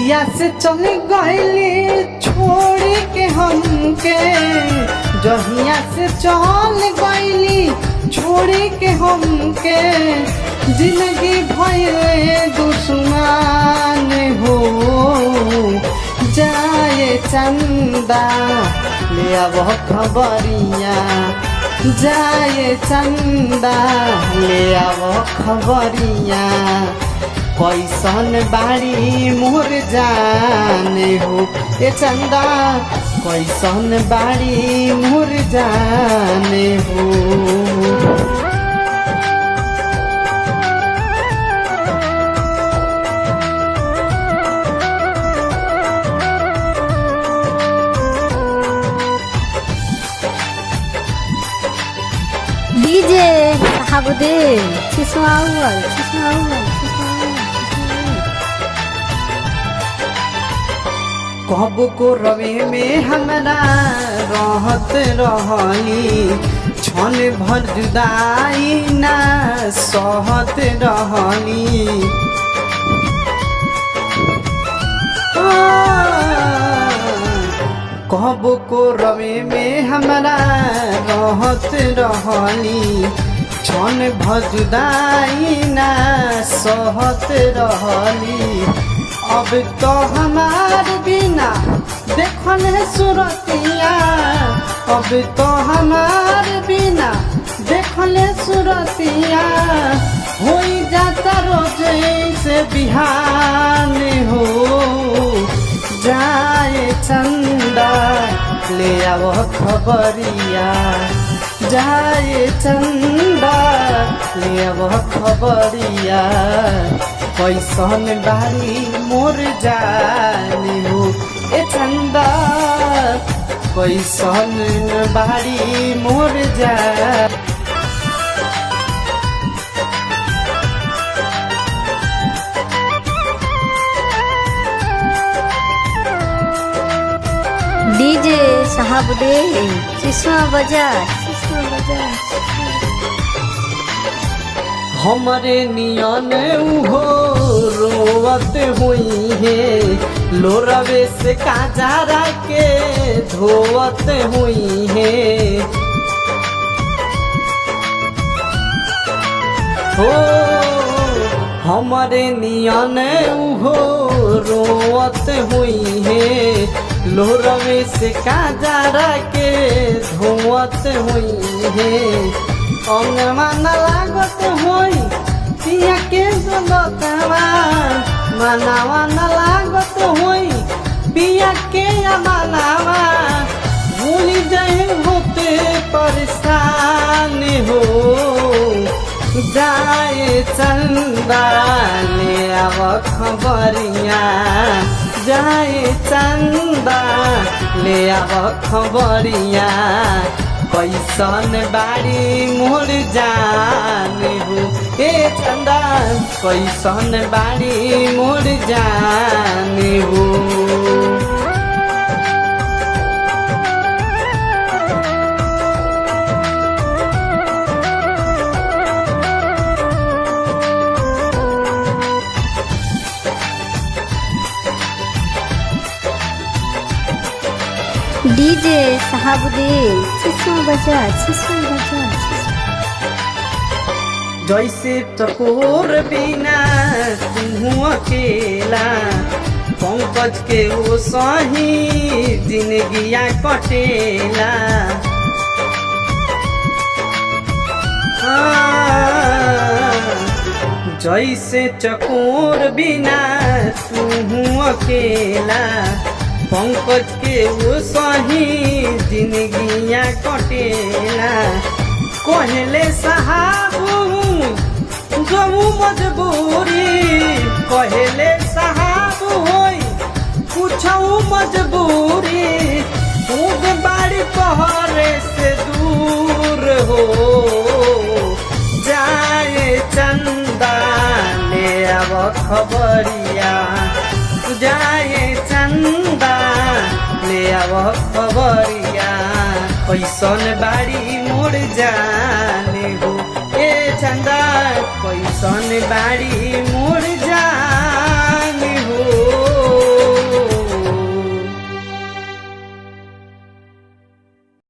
जहिया से चल गईली छोड़ के हमके, जहिया से चल गईली छोड़ के हमके, जिंदगी भइले दुश्मन हो। जाए चंदा ले अब खबरिया, जाए चंदा ले अब खबरिया, कैसन बाड़ी मोर जाने हो। ए चंदा कैसन बाड़ी मोर जाने हो। डीजे साहबुद्दीन चिसवाउल कब को रवे में हमरा रहत रहली, क्षण भर जुदाई ना सहत रहली। कब को रवे में हमरा रहत रहली, क्षण भर जुदाई ना सहत रहली। अब तो हमार बिना देखल सुरतिया, अब तो हमार बिना देखल सुरतिया, हो जाता रोज से बिहान हो। जाए चंदा ले आओ खबरिया, जाए चंदा ले आओ खबरिया, कैसन बारी मोर जाने हो। ए चंदा कैसन बारी मोर जा। डीजे साहबुद्दीन चिसवा बजा। हमरे नियन उहो रोवत हुई है, लोरवे से काजरा के धोवत हुई है। हो हमरे नियन उहो रोवत हुई है, लोरवे से काजरा के धोवत हुई है। अंगमा न लागत होई पिया के गलतवा, मनावा न लागत होई पिया के मनावा, भूल जाए होते परेशान हो। जाए चंदा ले अब खबरिया, जाए चंदा ले अब खबरिया, कैसन बाड़ी मोर जाने हो। ए चंदा कैसन बाड़ी मोर जाने हो। डीजे साहबुद्दीन चिसवा बजा। जैसे चकोर बिना तू अकेला, पंकज के वो सही जिंदगिया कटेला। जैसे चकोर बिना तू अकेला, पंकज के वो सही जिंदगिया कटेला। कहले साहबू जमू मजबूरी, कहले साहबू होई कुछऊ मजबूरी, खूब बाड़ी पहरे से दूर हो। जाए चंदा ले अब खबरिया, जाए चंदा ले अब खबरिया, कैसन बाड़ी मोर जाने हो। ए चंदा कैसन बाड़ी